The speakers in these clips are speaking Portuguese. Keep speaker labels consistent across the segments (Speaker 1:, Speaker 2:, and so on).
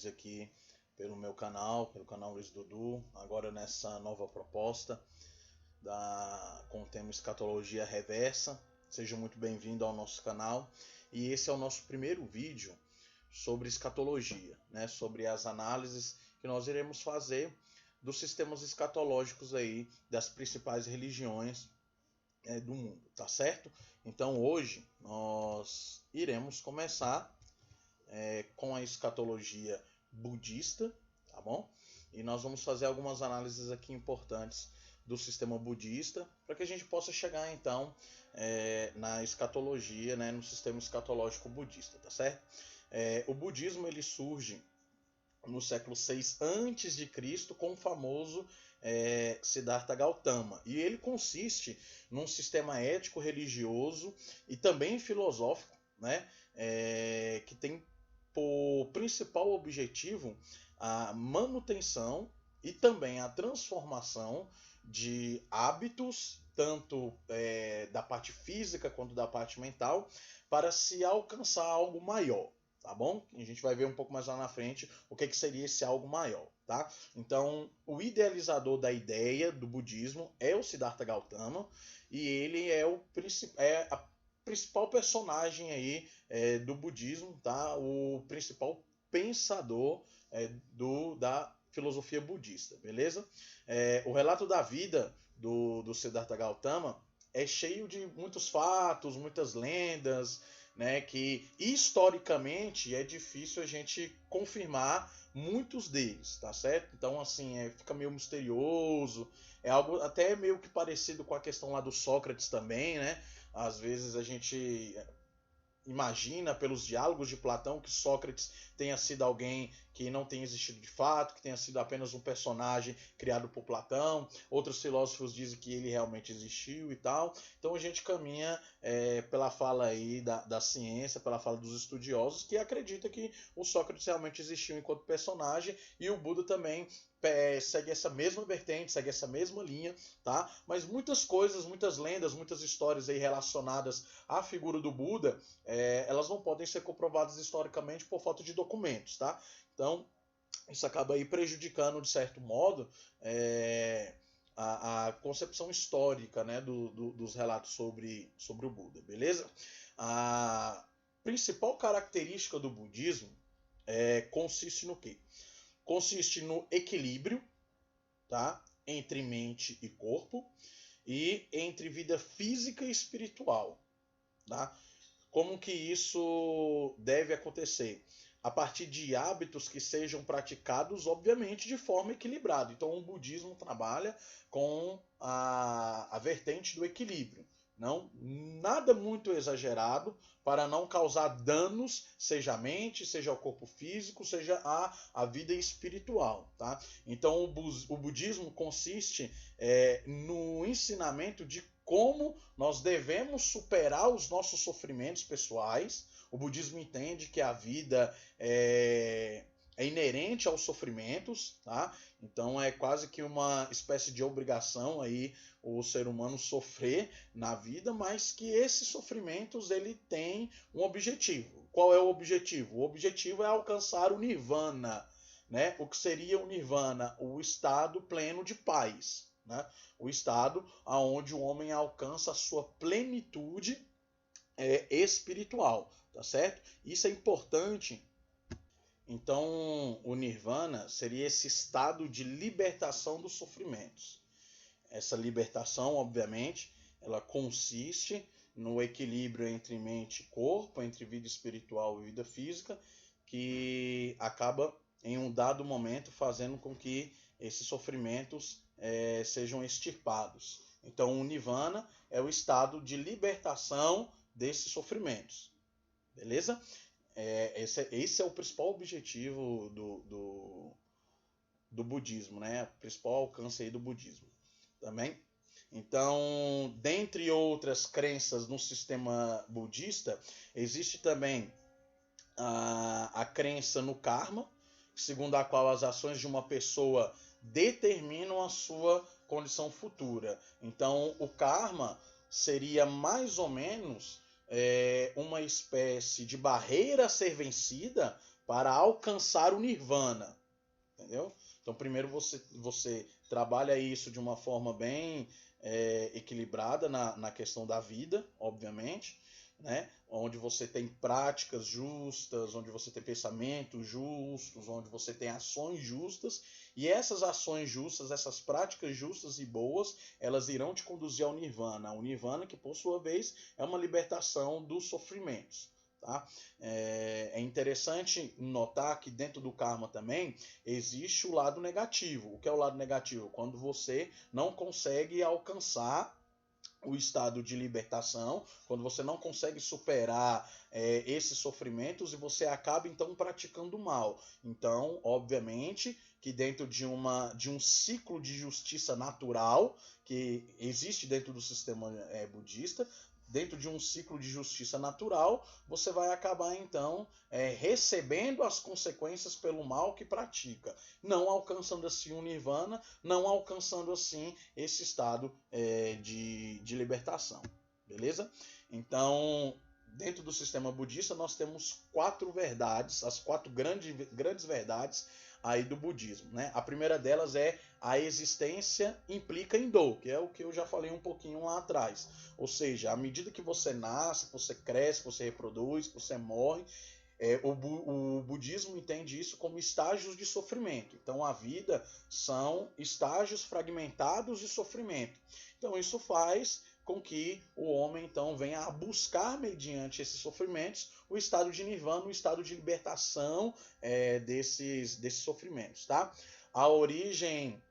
Speaker 1: vocês aqui pelo meu canal, pelo canal Luiz Dudu, agora nessa nova proposta com o tema Escatologia Reversa. Seja muito bem-vindo ao nosso canal, e esse é o nosso primeiro vídeo sobre escatologia, né? Sobre as análises que nós iremos fazer dos sistemas escatológicos aí das principais religiões do mundo, tá certo? Então hoje nós iremos começar com a escatologia budista, tá bom? E nós vamos fazer algumas análises aqui importantes do sistema budista, para que a gente possa chegar então na escatologia, né, no sistema escatológico budista, tá certo? O budismo ele surge no século 6 a.C. com o famoso Siddhartha Gautama, e ele consiste num sistema ético, religioso e também filosófico, né, que tem por principal objetivo a manutenção e também a transformação de hábitos, tanto da parte física quanto da parte mental, para se alcançar algo maior, tá bom? A gente vai ver um pouco mais lá na frente o que seria esse algo maior, tá? Então, o idealizador da ideia do budismo é o Siddhartha Gautama, e ele é a principal personagem aí do budismo, tá? O principal pensador da filosofia budista, beleza? O relato da vida do Siddhartha Gautama é cheio de muitos fatos, muitas lendas, né, que historicamente é difícil a gente confirmar muitos deles, tá certo? Então, assim, fica meio misterioso, é algo até meio que parecido com a questão lá do Sócrates também, né? Às vezes a gente imagina pelos diálogos de Platão que Sócrates tenha sido alguém que não tenha existido de fato, que tenha sido apenas um personagem criado por Platão. Outros filósofos dizem que ele realmente existiu e tal. Então a gente caminha pela fala aí da ciência, pela fala dos estudiosos, que acredita que o Sócrates realmente existiu enquanto personagem, e o Buda também segue essa mesma vertente, segue essa mesma linha, tá? Mas muitas coisas, muitas lendas, muitas histórias aí relacionadas à figura do Buda, elas não podem ser comprovadas historicamente por falta de documentos, tá? Então, isso acaba aí prejudicando, de certo modo, a concepção histórica, né, dos relatos sobre o Buda, beleza? A principal característica do budismo consiste no quê? Consiste no equilíbrio, tá, entre mente e corpo, e entre vida física e espiritual, tá? Como que isso deve acontecer? A partir de hábitos que sejam praticados, obviamente, de forma equilibrada. Então, o budismo trabalha com a vertente do equilíbrio. Não, nada muito exagerado para não causar danos, seja à mente, seja ao corpo físico, seja à vida espiritual, tá? Então, o budismo consiste no ensinamento de como nós devemos superar os nossos sofrimentos pessoais. O budismo entende que a vida é inerente aos sofrimentos, tá? Então é quase que uma espécie de obrigação aí o ser humano sofrer na vida, mas que esses sofrimentos ele tem um objetivo. Qual é o objetivo? O objetivo é alcançar o nirvana, né? O que seria o nirvana? O estado pleno de paz, né? O estado onde o homem alcança a sua plenitude espiritual, tá certo? Isso é importante. Então, o nirvana seria esse estado de libertação dos sofrimentos. Essa libertação, obviamente, ela consiste no equilíbrio entre mente e corpo, entre vida espiritual e vida física, que acaba, em um dado momento, fazendo com que esses sofrimentos sejam extirpados. Então, o nirvana é o estado de libertação desses sofrimentos. Beleza? Esse é o principal objetivo do budismo, né? O principal alcance aí do budismo também. Então, dentre outras crenças no sistema budista, existe também a crença no karma, segundo a qual as ações de uma pessoa determinam a sua condição futura. Então, o karma seria mais ou menos uma espécie de barreira a ser vencida para alcançar o nirvana, entendeu? Então primeiro você trabalha isso de uma forma bem equilibrada na questão da vida, obviamente, né? Onde você tem práticas justas, onde você tem pensamentos justos, onde você tem ações justas, e essas ações justas, essas práticas justas e boas, elas irão te conduzir ao nirvana. O nirvana, que por sua vez é uma libertação dos sofrimentos. Tá? É interessante notar que dentro do karma também existe o lado negativo. O que é o lado negativo? Quando você não consegue alcançar o estado de libertação, quando você não consegue superar esses sofrimentos e você acaba então praticando o mal. Então, obviamente, que dentro de um ciclo de justiça natural que existe dentro do sistema budista, dentro de um ciclo de justiça natural, você vai acabar então recebendo as consequências pelo mal que pratica, não alcançando assim o nirvana, não alcançando assim esse estado de libertação, beleza? Então, dentro do sistema budista, nós temos 4 verdades, as 4 grandes verdades aí do budismo, né? A primeira delas é a existência implica em dor, que é o que eu já falei um pouquinho lá atrás. Ou seja, à medida que você nasce, que você cresce, que você reproduz, que você morre, o budismo entende isso como estágios de sofrimento. Então a vida são estágios fragmentados de sofrimento. Então isso faz com que o homem então venha a buscar, mediante esses sofrimentos, o estado de nirvana, o estado de libertação desses sofrimentos. Tá? A origem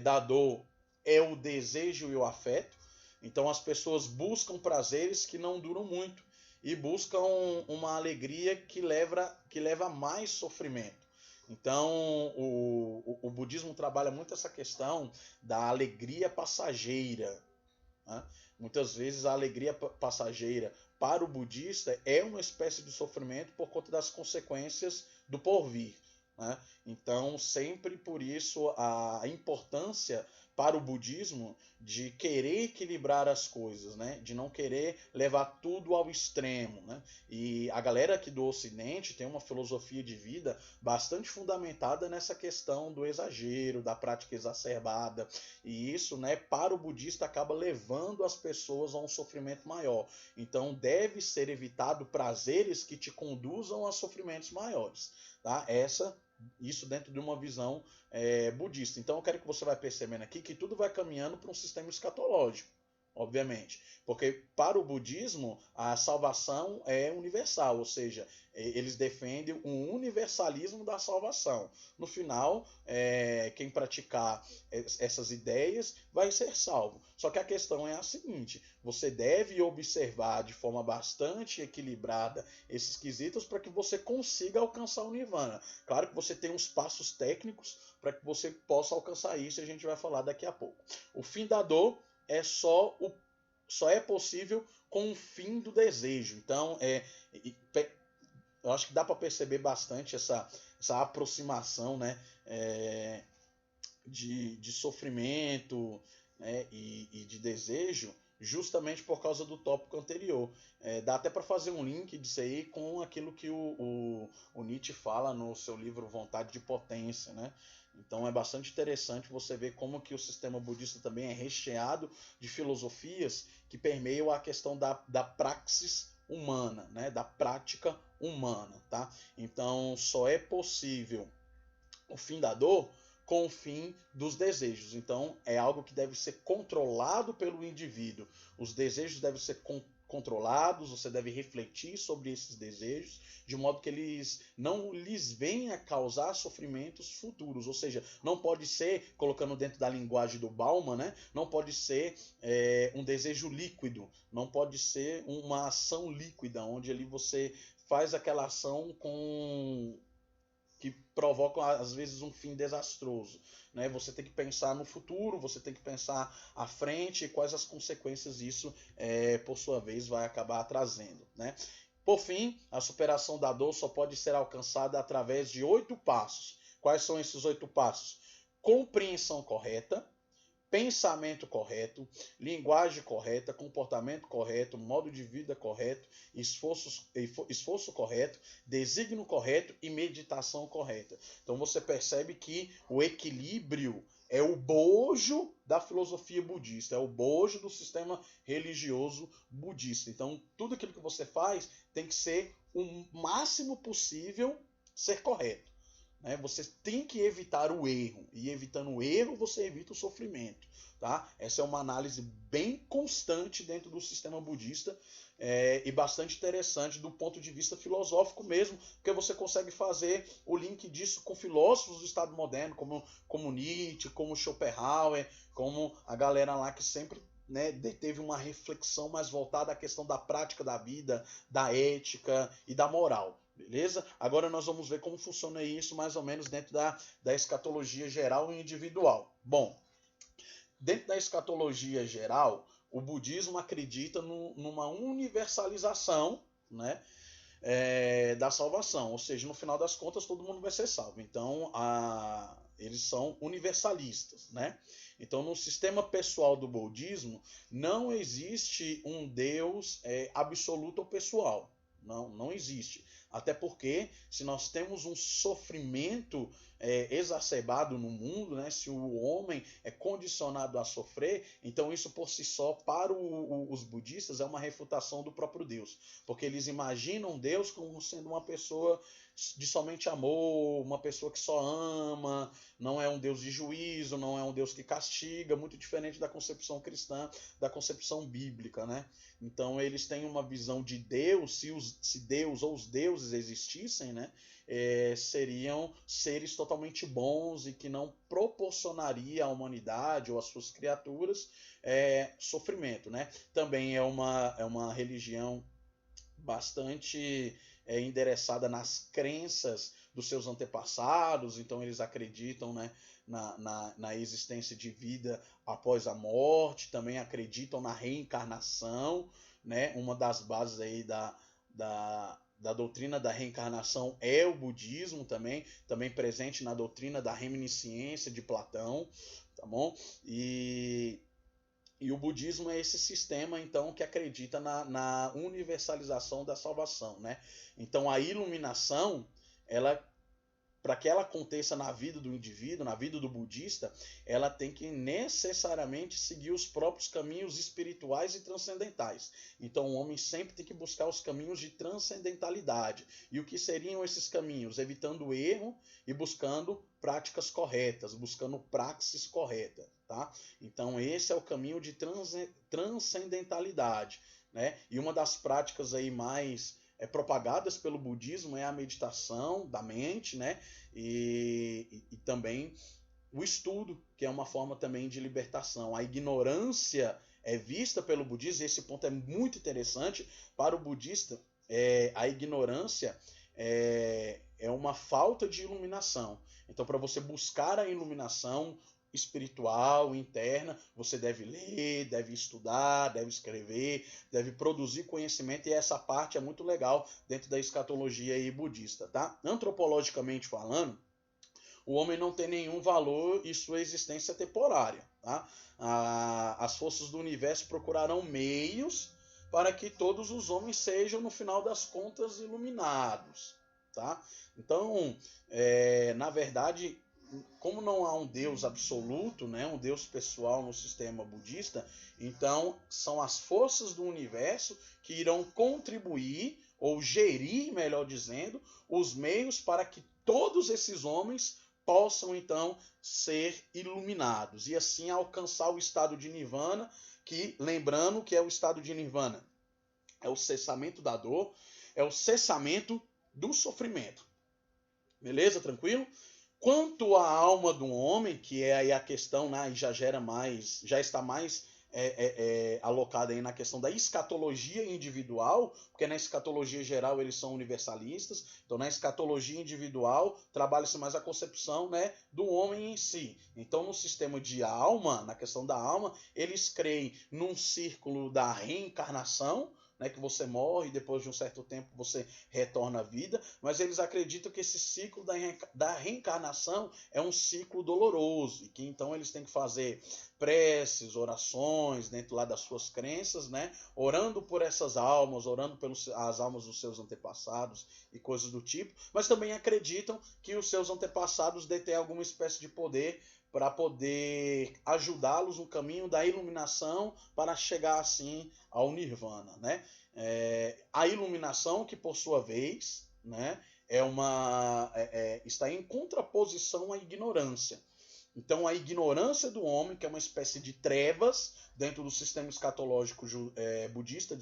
Speaker 1: da dor é o desejo e o afeto. Então as pessoas buscam prazeres que não duram muito e buscam uma alegria que leva a mais sofrimento. Então o budismo trabalha muito essa questão da alegria passageira, né? Muitas vezes a alegria passageira para o budista é uma espécie de sofrimento por conta das consequências do porvir. Né? Então, sempre por isso a importância para o budismo de querer equilibrar as coisas, né? De não querer levar tudo ao extremo. Né? E a galera aqui do Ocidente tem uma filosofia de vida bastante fundamentada nessa questão do exagero, da prática exacerbada. E isso, né, para o budista, acaba levando as pessoas a um sofrimento maior. Então, deve ser evitado prazeres que te conduzam a sofrimentos maiores. Tá? Isso dentro de uma visão budista. Então eu quero que você vá percebendo aqui que tudo vai caminhando para um sistema escatológico, obviamente. Porque para o budismo a salvação é universal, ou seja, eles defendem um universalismo da salvação. No final, quem praticar essas ideias vai ser salvo. Só que a questão é a seguinte: você deve observar de forma bastante equilibrada esses quesitos para que você consiga alcançar o nirvana. Claro que você tem uns passos técnicos para que você possa alcançar isso, e a gente vai falar daqui a pouco. O fim da dor só é possível com o fim do desejo. Então, eu acho que dá para perceber bastante essa aproximação, né, de sofrimento, né, e de desejo, justamente por causa do tópico anterior. Dá até para fazer um link disso aí com aquilo que o Nietzsche fala no seu livro Vontade de Potência, né? Então é bastante interessante você ver como que o sistema budista também é recheado de filosofias que permeiam a questão da praxis humana, né? Da prática humana. Tá? Então só é possível o fim da dor com o fim dos desejos. Então é algo que deve ser controlado pelo indivíduo. Os desejos devem ser controlados, você deve refletir sobre esses desejos, de modo que eles não lhes venham causar sofrimentos futuros. Ou seja, não pode ser, colocando dentro da linguagem do Bauman, né, não pode ser um desejo líquido, não pode ser uma ação líquida, onde ali você faz aquela ação que provocam às vezes um fim desastroso. Né? Você tem que pensar no futuro, você tem que pensar à frente e quais as consequências isso, por sua vez, vai acabar trazendo. Né? Por fim, a superação da dor só pode ser alcançada através de 8 passos. Quais são esses 8 passos? Compreensão correta, pensamento correto, linguagem correta, comportamento correto, modo de vida correto, esforço correto, desígnio correto e meditação correta. Então você percebe que o equilíbrio é o bojo da filosofia budista, é o bojo do sistema religioso budista. Então tudo aquilo que você faz tem que ser o máximo possível ser correto. Você tem que evitar o erro, e evitando o erro você evita o sofrimento. Tá? Essa é uma análise bem constante dentro do sistema budista e bastante interessante do ponto de vista filosófico mesmo, porque você consegue fazer o link disso com filósofos do Estado moderno, como Nietzsche, como Schopenhauer, como a galera lá que sempre teve uma reflexão mais voltada à questão da prática da vida, da ética e da moral. Beleza? Agora nós vamos ver como funciona isso mais ou menos dentro da escatologia geral e individual. Bom, dentro da escatologia geral, o budismo acredita numa universalização, né, da salvação. Ou seja, no final das contas todo mundo vai ser salvo. Então, eles são universalistas, né? Então, no sistema pessoal do budismo, não existe um Deus absoluto ou pessoal. Não existe. Até porque, se nós temos um sofrimento exacerbado no mundo, né, se o homem é condicionado a sofrer, então isso por si só, para os budistas, é uma refutação do próprio Deus. Porque eles imaginam Deus como sendo uma pessoa de somente amor, uma pessoa que só ama, não é um Deus de juízo, não é um Deus que castiga, muito diferente da concepção cristã, da concepção bíblica, né? Então eles têm uma visão de Deus, se Deus ou os deuses existissem, né, seriam seres totalmente bons e que não proporcionaria à humanidade ou às suas criaturas sofrimento, né? Também é uma religião bastante endereçada nas crenças dos seus antepassados, então eles acreditam, né, na existência de vida após a morte, também acreditam na reencarnação, né? Uma das bases aí da doutrina da reencarnação é o budismo também presente na doutrina da reminiscência de Platão, tá bom? E o budismo é esse sistema, então, que acredita na universalização da salvação, né? Então, a iluminação, para que ela aconteça na vida do indivíduo, na vida do budista, ela tem que necessariamente seguir os próprios caminhos espirituais e transcendentais. Então, o homem sempre tem que buscar os caminhos de transcendentalidade. E o que seriam esses caminhos? Evitando o erro e buscando práticas corretas, buscando praxis correta, tá? Então, esse é o caminho de transcendentalidade, né? E uma das práticas aí mais propagadas pelo budismo é a meditação da mente, né? E também o estudo, que é uma forma também de libertação. A ignorância é vista pelo budismo, e esse ponto é muito interessante para o budista. A ignorância é uma falta de iluminação. Então, para você buscar a iluminação espiritual, interna, você deve ler, deve estudar, deve escrever, deve produzir conhecimento, e essa parte é muito legal dentro da escatologia aí budista, tá? Antropologicamente falando, o homem não tem nenhum valor e sua existência é temporária, tá? As forças do universo procurarão meios para que todos os homens sejam, no final das contas, iluminados, tá? Então, na verdade, como não há um Deus absoluto, né, um Deus pessoal no sistema budista, então são as forças do universo que irão contribuir, ou gerir, melhor dizendo, os meios para que todos esses homens possam então ser iluminados e assim alcançar o estado de Nirvana, que, lembrando que é o estado de Nirvana, é o cessamento da dor, é o cessamento do sofrimento. Beleza? Tranquilo? Quanto à alma do homem, que é aí a questão, né, já está mais alocada aí na questão da escatologia individual, porque na escatologia geral eles são universalistas, então na escatologia individual trabalha-se mais a concepção, né, do homem em si. Então no sistema de alma, na questão da alma, eles creem num círculo da reencarnação, né, que você morre e depois de um certo tempo você retorna à vida, mas eles acreditam que esse ciclo da reencarnação é um ciclo doloroso e que então eles têm que fazer preces, orações, dentro lá das suas crenças, né? Orando por essas almas, orando pelas almas dos seus antepassados e coisas do tipo, mas também acreditam que os seus antepassados detêm alguma espécie de poder para poder ajudá-los no caminho da iluminação para chegar assim ao nirvana, né? A iluminação que por sua vez, né, está em contraposição à ignorância. Então, a ignorância do homem, que é uma espécie de trevas dentro do sistema escatológico budista,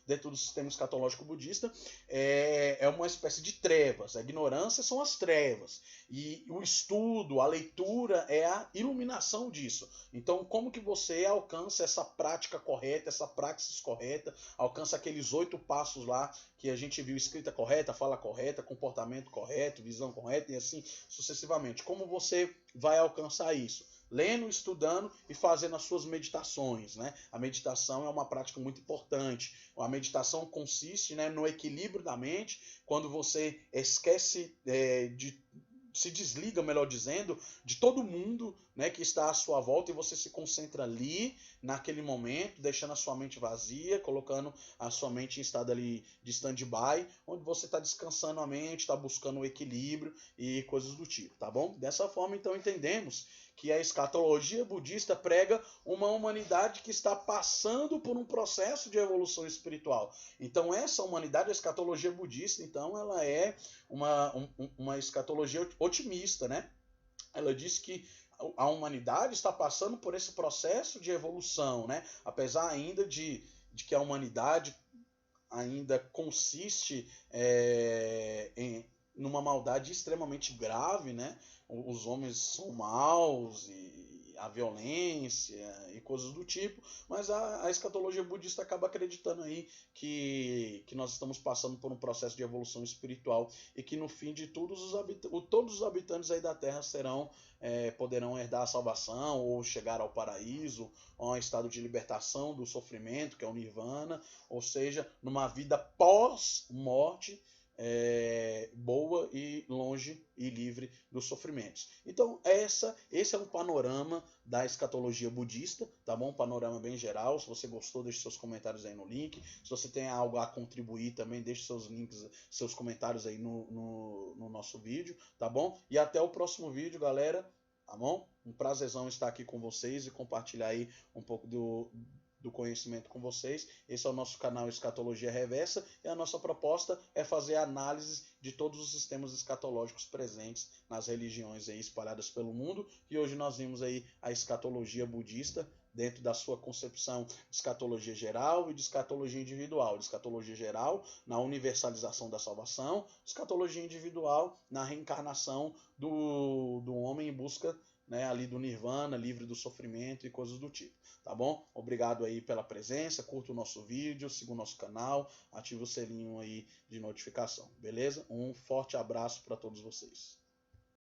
Speaker 1: dentro do sistema escatológico budista, é uma espécie de trevas. A ignorância são as trevas. E o estudo, a leitura é a iluminação disso. Então, como que você alcança essa prática correta, essa praxis correta, alcança aqueles 8 passos lá que a gente viu: escrita correta, fala correta, comportamento correto, visão correta e assim sucessivamente. Como você vai alcançar isso? Lendo, estudando e fazendo as suas meditações, né? A meditação é uma prática muito importante. A meditação consiste, né, no equilíbrio da mente, quando você esquece se desliga, melhor dizendo, de todo mundo, né, que está à sua volta, e você se concentra ali, naquele momento, deixando a sua mente vazia, colocando a sua mente em estado ali de stand-by, onde você está descansando a mente, está buscando o equilíbrio e coisas do tipo, tá bom? Dessa forma, então, entendemos que a escatologia budista prega uma humanidade que está passando por um processo de evolução espiritual. Então, essa humanidade, a escatologia budista, então, ela é uma escatologia otimista, né? Ela diz que a humanidade está passando por esse processo de evolução, né? Apesar ainda de que a humanidade ainda consiste numa maldade extremamente grave, né? Os homens são maus e a violência e coisas do tipo, mas a escatologia budista acaba acreditando aí que nós estamos passando por um processo de evolução espiritual e que no fim de todos os habitantes aí da Terra poderão herdar a salvação ou chegar ao paraíso, ou a um estado de libertação do sofrimento, que é o nirvana, ou seja, numa vida pós-morte boa e longe e livre dos sofrimentos. Então, esse é um panorama da escatologia budista, tá bom? Um panorama bem geral. Se você gostou, deixe seus comentários aí no link. Se você tem algo a contribuir também, deixe seus links, seus comentários aí no nosso vídeo, tá bom? E até o próximo vídeo, galera, tá bom? Um prazerzão estar aqui com vocês e compartilhar aí um pouco do conhecimento com vocês. Esse é o nosso canal Escatologia Reversa e a nossa proposta é fazer análise de todos os sistemas escatológicos presentes nas religiões aí espalhadas pelo mundo, e hoje nós vimos aí a escatologia budista dentro da sua concepção de escatologia geral e de escatologia individual. De escatologia geral na universalização da salvação, escatologia individual na reencarnação do homem em busca, né, ali do nirvana, livre do sofrimento e coisas do tipo. Tá bom? Obrigado aí pela presença, curta o nosso vídeo, siga o nosso canal, ative o selinho aí de notificação, beleza? Um forte abraço para todos vocês.